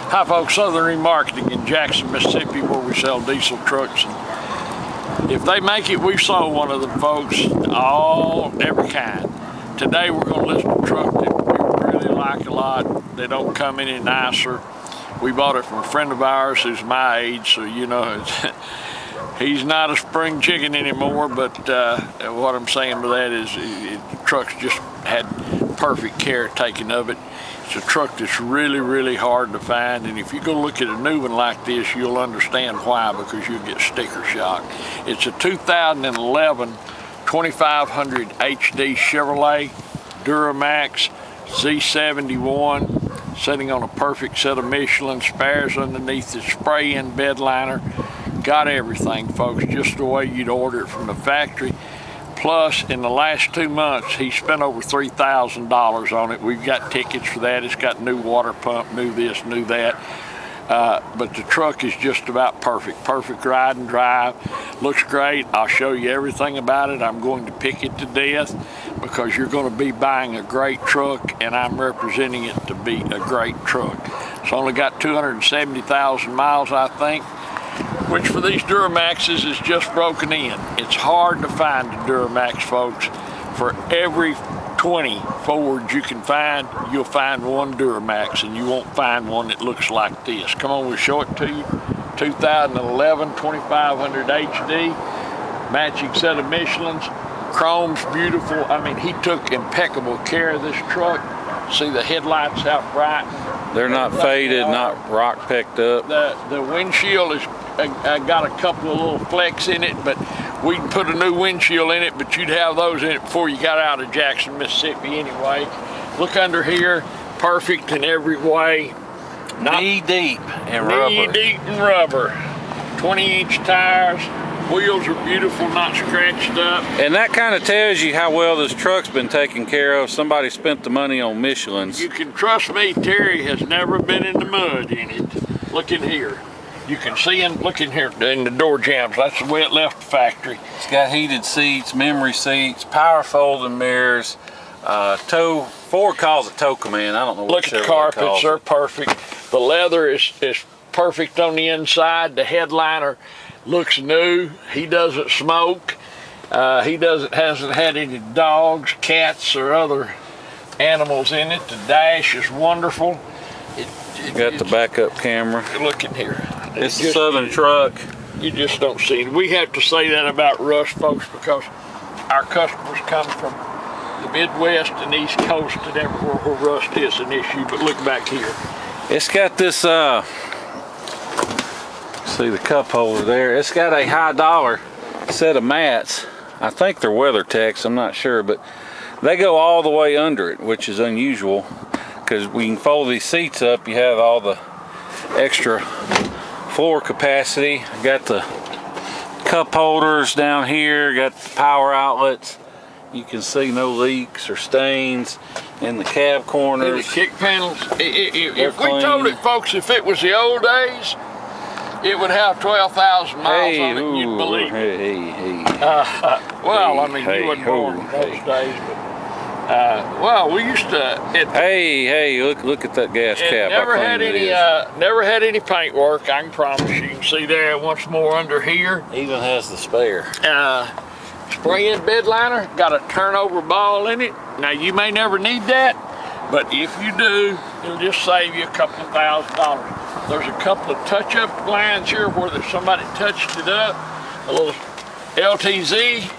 Hi folks, Southern Remarketing in Jackson, Mississippi, where we sell diesel trucks. And if they make it, we've sold one of them folks, every kind. Today we're going to list a truck that we really like a lot. They don't come any nicer. We bought it from a friend of ours who's my age, so you know, he's not a spring chicken anymore, but what I'm saying by that is the truck's just had perfect care taken of it. It's a truck that's really, really hard to find, and if you go look at a new one like this, you'll understand why, because you'll get sticker shock. It's a 2011 2500 HD Chevrolet Duramax Z71, sitting on a perfect set of Michelin, spares underneath the spray-in bed liner. Got everything, folks, just the way you'd order it from the factory. Plus, in the last 2 months, he spent over $3,000 on it. We've got tickets for that. It's got new water pump, new this, new that. But the truck is just about perfect. Perfect ride and drive. Looks great. I'll show you everything about it. I'm going to pick it to death because you're going to be buying a great truck, and I'm representing it to be a great truck. It's only got 270,000 miles, I think, which for these Duramaxes is just broken in. It's hard to find a Duramax, folks. For every 20 Fords you can find, you'll find one Duramax, and you won't find one that looks like this. Come on, we'll show it to you. 2011 2500 HD, matching set of Michelins. Chrome's beautiful. I mean, he took impeccable care of this truck. See the headlights out bright. They're not faded, not rock picked up. The windshield is got a couple of little flecks in it, but we can put a new windshield in it, but you'd have those in it before you got out of Jackson, Mississippi anyway. Look under here, perfect in every way. Knee deep in rubber. Knee deep in rubber. 20-inch tires. Wheels are beautiful, not scratched up. And that kind of tells you how well this truck's been taken care of. Somebody spent the money on Michelins. You can trust me, Terry has never been in the mud in it. Look in here. You can see him, look in here, in the door jambs. That's the way it left the factory. It's got heated seats, memory seats, power folding mirrors, Ford calls it tow command. I don't know what. Look at the carpets, they're perfect. The leather is perfect on the inside. The headliner looks new. He doesn't smoke. He hasn't had any dogs, cats, or other animals in it. The dash is wonderful. Got the backup camera. Look in here. It's a Southern truck. You just don't see it. We have to say that about rust, folks, because our customers come from the Midwest and East Coast and everywhere where rust is an issue. But look back here. It's got this, see the cup holder there. It's got a high dollar set of mats. I think they're WeatherTechs, I'm not sure, but they go all the way under it, which is unusual because we can fold these seats up. You have all the extra floor capacity. Got the cup holders down here, got the power outlets. You can see no leaks or stains in the cab corners. The kick panels, if we told it, folks, if it was the old days, it would have 12,000 miles on it, and you'd believe it. Well, I mean, you wasn't born in those days, but well, we used to. Hey, look at that gas cap. Never had any paint work. I can promise you. You can see there once more under here. Even has the spare. Spray-in bed liner, got a turnover ball in it. Now you may never need that, but if you do, it'll just save you a couple of $1,000. There's a couple of touch-up lines here where somebody touched it up. A little LTZ,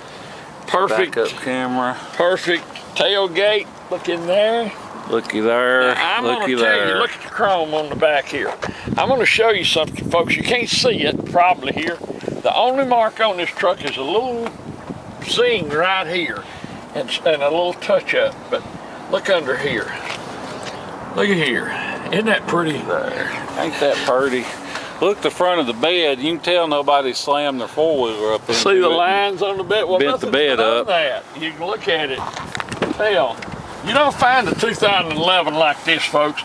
perfect. Backup camera. Perfect tailgate. Look in there. Looky there. Now, I'm going to tell you, look at the chrome on the back here. I'm going to show you something, folks. You can't see it probably here. The only mark on this truck is a little zing right here and a little touch-up. But look under here. Look at here. Isn't that pretty? There. Ain't that pretty? Look the front of the bed. You can tell nobody slammed their four-wheeler up into it. See the lines on the bed? Well, bent the bed up. That. You can look at it. Tell. You don't find a 2011 like this, folks.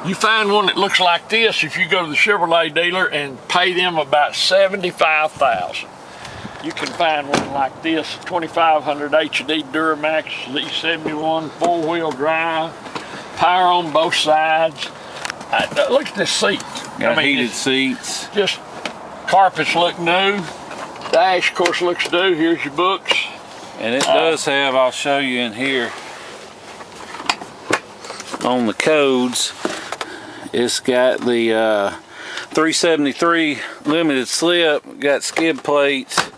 You find one that looks like this if you go to the Chevrolet dealer and pay them about $75,000. You can find one like this, 2500 HD Duramax Z71, four-wheel drive, power on both sides, Look at this seat. Got heated seats. Just carpets look new. Dash, of course, looks new. Here's your books. And it does have, I'll show you in here, on the codes, it's got the 373 limited slip, got skid plates,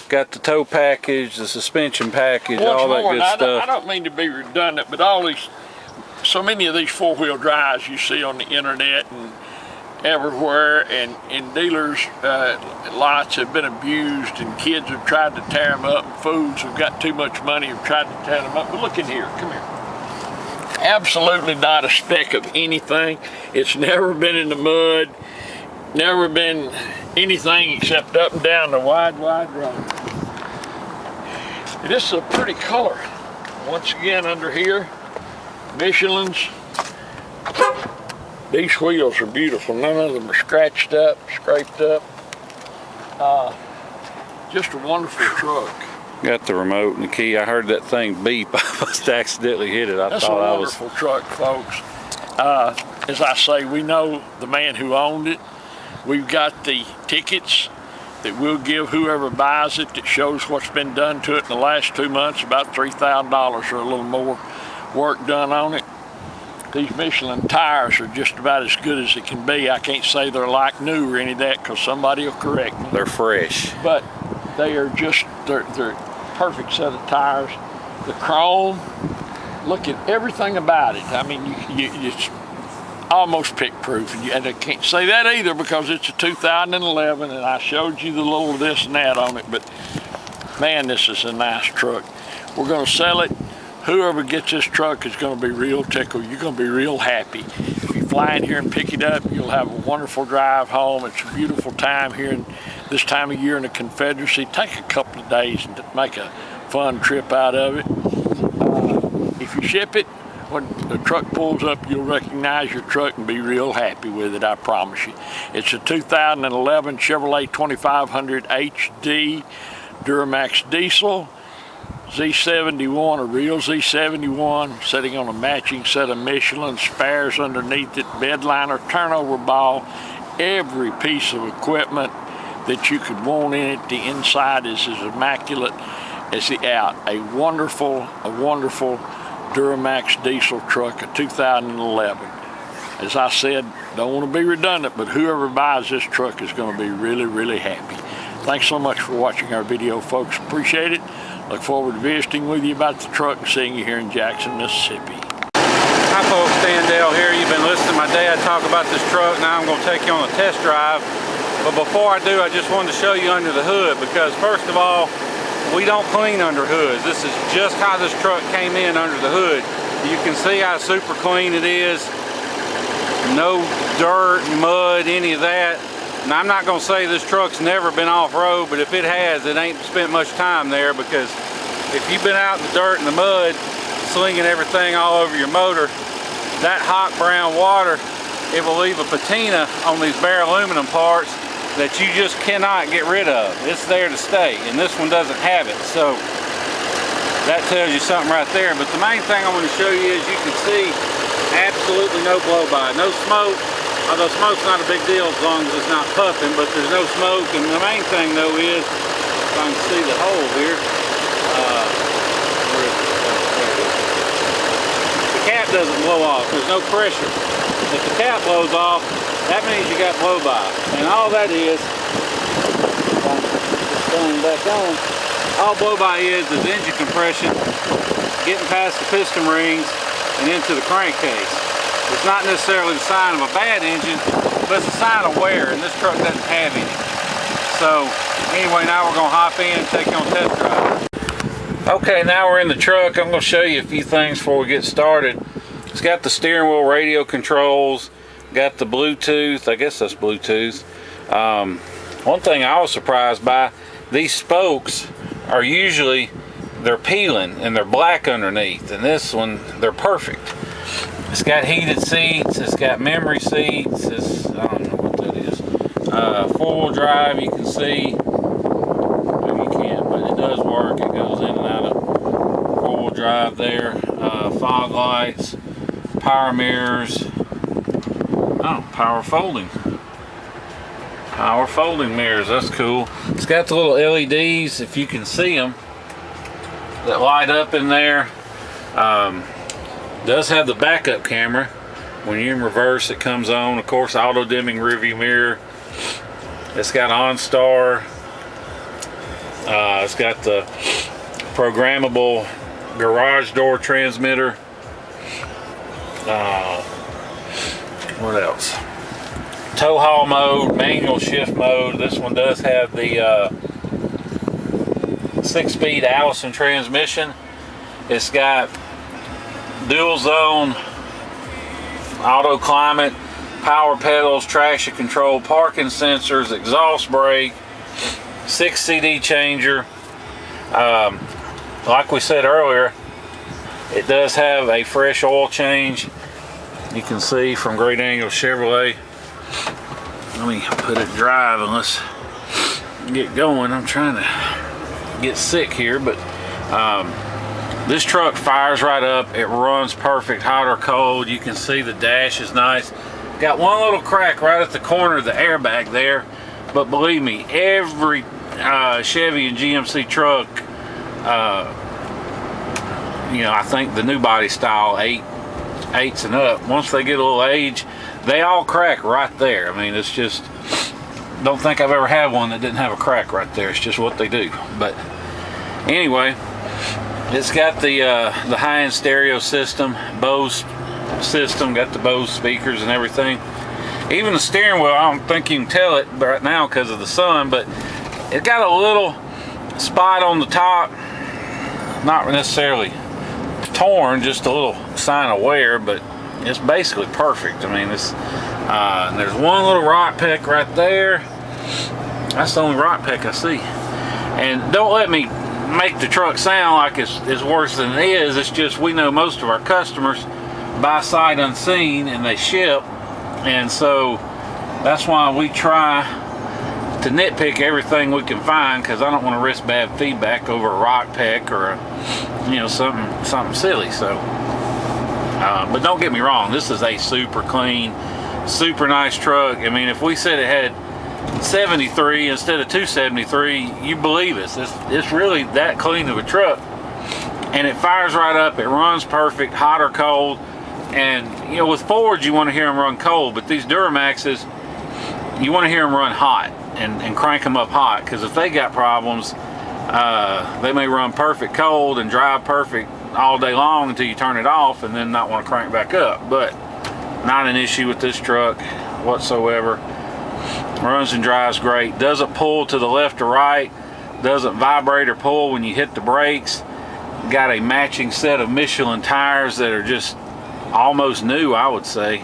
got the tow package, the suspension package, all that good stuff. I don't mean to be redundant, but so many of these four-wheel drives you see on the internet and everywhere, and in dealers' lots have been abused, and kids have tried to tear them up, and fools who've got too much money have tried to tear them up. But look in here, come here. Absolutely not a speck of anything. It's never been in the mud, never been anything except up and down the wide road. This is a pretty color. Once again, under here, Michelin's. These wheels are beautiful. None of them are scratched up, scraped up. Just a wonderful truck. Got the remote and the key. I heard that thing beep. I must accidentally hit it. That's a wonderful truck, folks. As I say, we know the man who owned it. We've got the tickets that we'll give whoever buys it that shows what's been done to it in the last 2 months, about $3,000 or a little more work done on it. These Michelin tires are just about as good as it can be. I can't say they're like new or any of that because somebody will correct me. They're fresh. But they are just, they're perfect set of tires. The chrome, look at everything about it. I mean, it's almost pick proof. And I can't say that either because it's a 2011 and I showed you the little this and that on it. But man, this is a nice truck. We're going to sell it. Whoever gets this truck is going to be real tickled. You're going to be real happy. If you fly in here and pick it up, you'll have a wonderful drive home. It's a beautiful time here in this time of year in the Confederacy. Take a couple of days and make a fun trip out of it. If you ship it, when the truck pulls up, you'll recognize your truck and be real happy with it, I promise you. It's a 2011 Chevrolet 2500HD Duramax diesel. Z71, a real Z71, sitting on a matching set of Michelin, spares underneath it, bed liner, turnover ball, every piece of equipment that you could want in it. The inside is as immaculate as the out. A wonderful Duramax diesel truck, a 2011. As I said, don't want to be redundant, but whoever buys this truck is going to be really happy. Thanks so much for watching our video, folks. Appreciate it. Look forward to visiting with you about the truck and seeing you here in Jackson, Mississippi. Hi folks, Standell here. You've been listening to my dad talk about this truck. Now I'm going to take you on a test drive. But before I do, I just wanted to show you under the hood because first of all, we don't clean under hoods. This is just how this truck came in under the hood. You can see how super clean it is. No dirt, mud, any of that. Now I'm not going to say this truck's never been off-road, but if it has, it ain't spent much time there because if you've been out in the dirt and the mud, slinging everything all over your motor, that hot brown water, it will leave a patina on these bare aluminum parts that you just cannot get rid of. It's there to stay, and this one doesn't have it. So that tells you something right there. But the main thing I want to show you is you can see absolutely no blow-by, no smoke. Although smoke's not a big deal as long as it's not puffing, but there's no smoke. And the main thing though is, if I can see the hole here, the cap doesn't blow off. There's no pressure. If the cap blows off, that means you got blow-by. And all that is, if I'm just going back on, all blow-by is engine compression, getting past the piston rings and into the crankcase. It's not necessarily the sign of a bad engine, but it's a sign of wear, and this truck doesn't have any. So, anyway, now we're going to hop in and take you on a test drive. Okay, now we're in the truck. I'm going to show you a few things before we get started. It's got the steering wheel radio controls, got the Bluetooth, I guess that's Bluetooth. One thing I was surprised by, these spokes are usually, they're peeling and they're black underneath, and this one, they're perfect. It's got heated seats, it's got memory seats, I don't know what that is. Four-wheel drive, you can see. No, you can't, but it does work. It goes in and out of four-wheel drive there. Fog lights, power mirrors. Oh, power folding. Power folding mirrors, that's cool. It's got the little LEDs, if you can see them, that light up in there. Does have the backup camera. When you're in reverse, it comes on. Of course, auto dimming rearview mirror. It's got OnStar. It's got the programmable garage door transmitter. What else? Tow haul mode, manual shift mode. This one does have the 6-speed Allison transmission. It's got dual zone, auto climate, power pedals, traction control, parking sensors, exhaust brake, 6 CD changer. Like we said earlier, it does have a fresh oil change. You can see from Great Angle Chevrolet. Let me put it drive and let's get going. I'm trying to get sick here, but this truck fires right up. It runs perfect, hot or cold. You can see the dash is nice. Got one little crack right at the corner of the airbag there, but believe me, every Chevy and GMC truck, you know, I think the new body style 8s and up, once they get a little age, they all crack right there. I mean, it's just, don't think I've ever had one that didn't have a crack right there. It's just what they do. But anyway, it's got the high-end stereo system, Bose system, got the Bose speakers and everything. Even the steering wheel, I don't think you can tell it right now because of the sun, but it got a little spot on the top, not necessarily torn, just a little sign of wear, but it's basically perfect. I mean, it's there's one little rock peck right there. That's the only rock peck I see. And don't let me make the truck sound like it's worse than it is. It's just we know most of our customers buy sight unseen and they ship, and so that's why we try to nitpick everything we can find, because I don't want to risk bad feedback over a rock peck or a, you know, something silly. So but don't get me wrong, this is a super clean, super nice truck. I mean, if we said it had 73 instead of 273, you believe us. It's really that clean of a truck, and it fires right up. It runs perfect, hot or cold. And you know, with Fords you want to hear them run cold, but these Duramaxes, you want to hear them run hot and crank them up hot, because if they got problems, they may run perfect cold and drive perfect all day long until you turn it off and then not want to crank back up. But not an issue with this truck whatsoever. Runs and drives great. Doesn't pull to the left or right, doesn't vibrate or pull when you hit the brakes. Got a matching set of Michelin tires that are just almost new, I would say.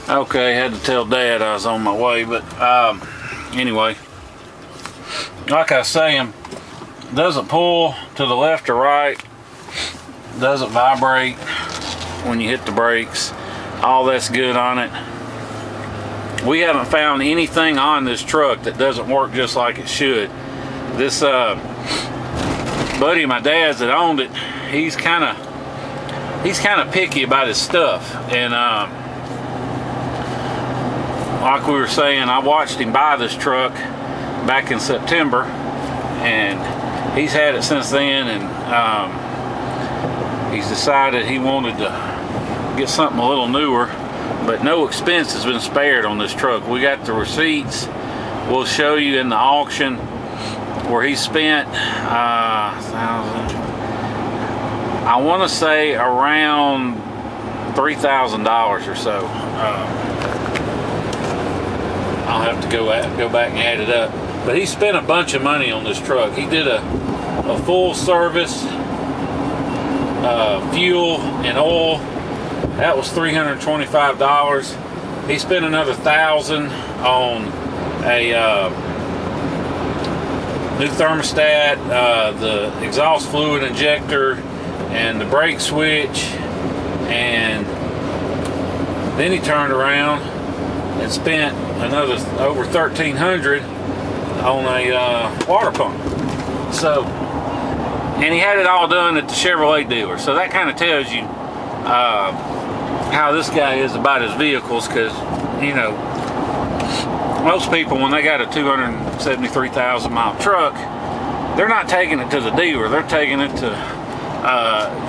Okay, had to tell Dad I was on my way, but anyway, like I was saying, doesn't pull to the left or right, doesn't vibrate when you hit the brakes. All that's good on it. We haven't found anything on this truck that doesn't work just like it should. This buddy of my dad's that owned it, he's kind of picky about his stuff, and like we were saying, I watched him buy this truck back in September, and he's had it since then, and he's decided he wanted to get something a little newer, but no expense has been spared on this truck. We got the receipts. We'll show you in the auction where he spent I want to say around $3,000 or so. I'll have to go back and add it up, but he spent a bunch of money on this truck. He did a full service, fuel and oil. That was $325. He spent another $1,000 on a new thermostat, the exhaust fluid injector, and the brake switch, and then he turned around and spent another over $1,300 on a water pump. So, and he had it all done at the Chevrolet dealer. So that kind of tells you how this guy is about his vehicles, because, you know, most people, when they got a 273,000 mile truck, they're not taking it to the dealer. They're taking it to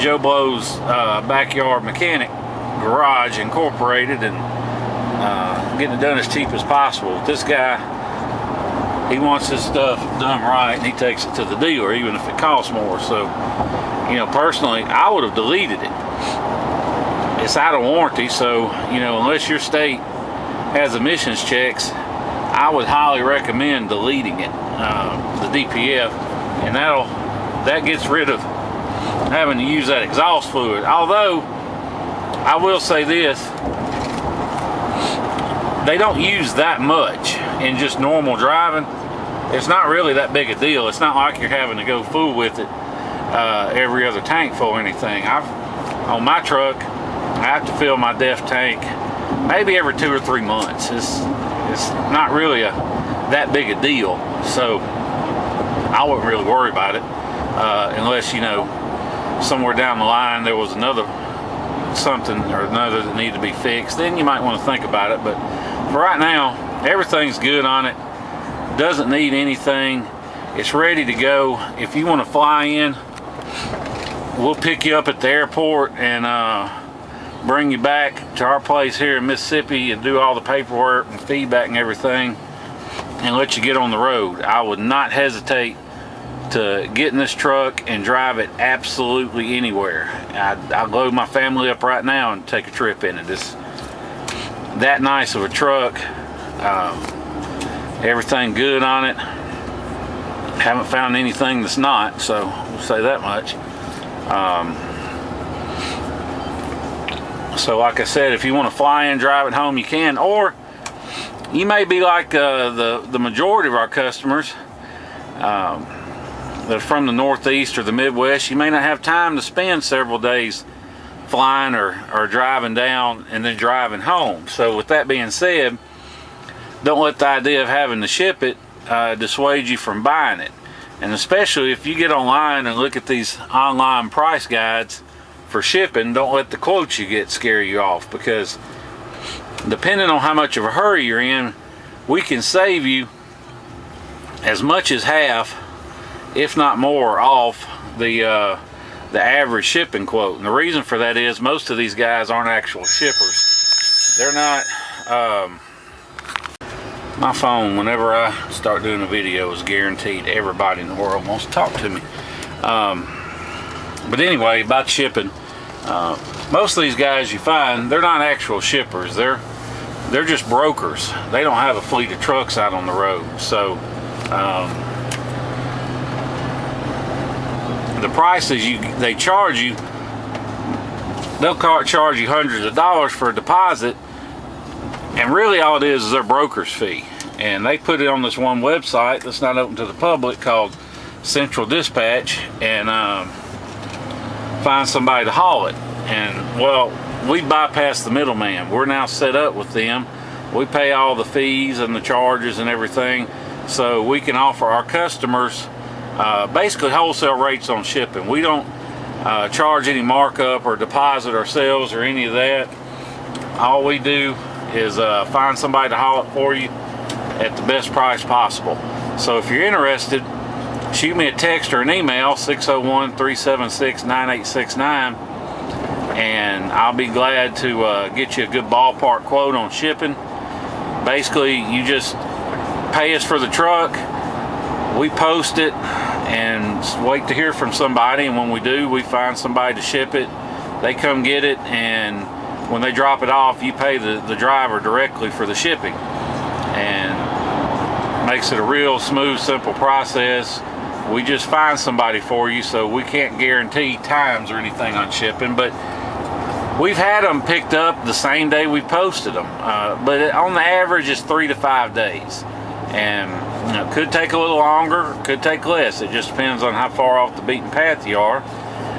Joe Blow's backyard mechanic garage incorporated, and getting it done as cheap as possible. This guy, he wants his stuff done right, and he takes it to the dealer even if it costs more. So, you know, personally, I would have deleted it. It's out of warranty, so, you know, unless your state has emissions checks, I would highly recommend deleting it, the DPF, and that gets rid of having to use that exhaust fluid. Although I will say this, they don't use that much in just normal driving. It's not really that big a deal. It's not like you're having to go full with it every other tank full or anything. On my truck, I have to fill my DEF tank maybe every 2 or 3 months. It's not really that big a deal, so I wouldn't really worry about it unless, you know, somewhere down the line there was something or another that needed to be fixed. Then you might want to think about it, but for right now, everything's good on it. Doesn't need anything. It's ready to go. If you want to fly in, we'll pick you up at the airport and bring you back to our place here in Mississippi and do all the paperwork and feedback and everything and let you get on the road. I would not hesitate to get in this truck and drive it absolutely anywhere. I'll load my family up right now and take a trip in it. It's that nice of a truck. Everything good on it. Haven't found anything that's not, so we'll say that much. So like I said, if you want to fly in, drive it home, you can. Or you may be like the majority of our customers that are from the Northeast or the Midwest. You may not have time to spend several days flying or driving down and then driving home. So with that being said, don't let the idea of having to ship it dissuade you from buying it. And especially if you get online and look at these online price guides for shipping, don't let the quotes you get scare you off, because depending on how much of a hurry you're in, we can save you as much as half, if not more, off the average shipping quote. And the reason for that is most of these guys aren't actual shippers. They're not. My phone, whenever I start doing a video, is guaranteed everybody in the world wants to talk to me. But anyway, about shipping, most of these guys you find, they're not actual shippers. They're just brokers. They don't have a fleet of trucks out on the road. So the prices they charge you, they'll charge you hundreds of dollars for a deposit, and really all it is their broker's fee. And they put it on this one website that's not open to the public called Central Dispatch, and find somebody to haul it. And well, we bypass the middleman. We're now set up with them. We pay all the fees and the charges and everything, so we can offer our customers basically wholesale rates on shipping. We don't charge any markup or deposit ourselves or any of that. All we do is find somebody to haul it for you at the best price possible. So if you're interested, shoot me a text or an email, 601-376-9869, and I'll be glad to get you a good ballpark quote on shipping. Basically, you just pay us for the truck, we post it, and wait to hear from somebody, and when we do, we find somebody to ship it. They come get it, and when they drop it off, you pay the driver directly for the shipping, and makes it a real smooth, simple process. We just find somebody for you, so we can't guarantee times or anything on shipping, but we've had them picked up the same day we posted them. But on the average, it's 3 to 5 days, and you know, could take a little longer, could take less. It just depends on how far off the beaten path you are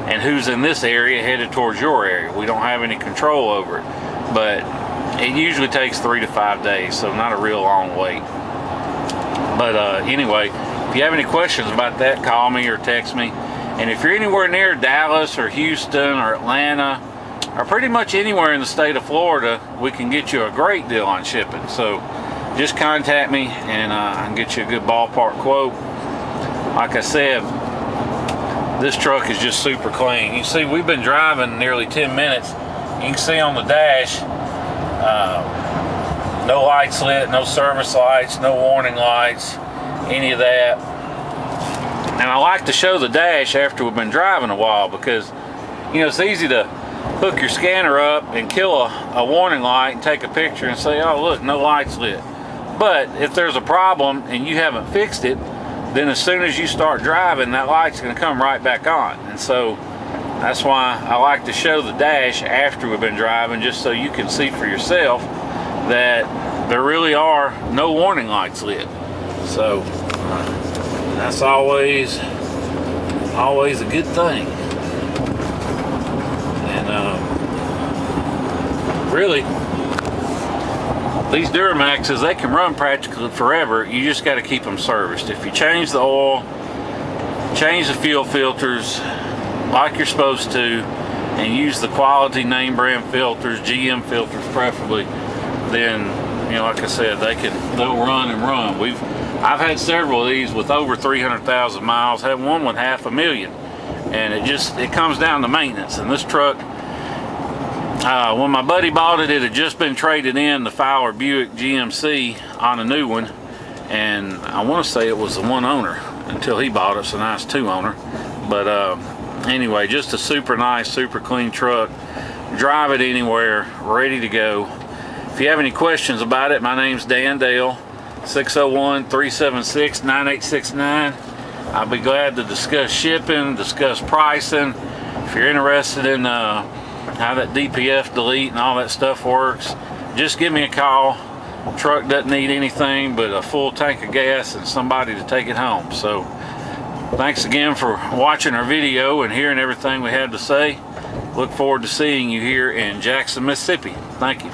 and who's in this area headed towards your area. We don't have any control over it, but it usually takes 3 to 5 days, so not a real long wait. But anyway, if you have any questions about that, call me or text me. And if you're anywhere near Dallas or Houston or Atlanta or pretty much anywhere in the state of Florida, we can get you a great deal on shipping. So just contact me and I can get you a good ballpark quote. Like I said, this truck is just super clean. You see, we've been driving nearly 10 minutes. You can see on the dash, no lights lit, no service lights, no warning lights, any of that. And I like to show the dash after we've been driving a while, because you know, it's easy to hook your scanner up and kill a warning light and take a picture and say, oh look, no lights lit. But if there's a problem and you haven't fixed it, then as soon as you start driving, that light's going to come right back on. And so that's why I like to show the dash after we've been driving, just so you can see for yourself that there really are no warning lights lit. So that's always a good thing. And really, these Duramaxes, they can run practically forever. You just got to keep them serviced. If you change the oil, change the fuel filters like you're supposed to, and use the quality name brand filters, GM filters preferably, then, you know, like I said, they'll run and run. I've had several of these with over 300,000 miles. Had one with 500,000, and it comes down to maintenance. And this truck, when my buddy bought it, it had just been traded in the Fowler Buick GMC on a new one, and I want to say it was the one owner until he bought it, so now it's two owner. But anyway, just a super nice, super clean truck. Drive it anywhere, ready to go. If you have any questions about it, my name's Dan Dale, 601-376-9869. I'll be glad to discuss shipping, discuss pricing. If you're interested in how that DPF delete and all that stuff works, just give me a call. Truck doesn't need anything but a full tank of gas and somebody to take it home. So thanks again for watching our video and hearing everything we had to say. Look forward to seeing you here in Jackson, Mississippi. Thank you.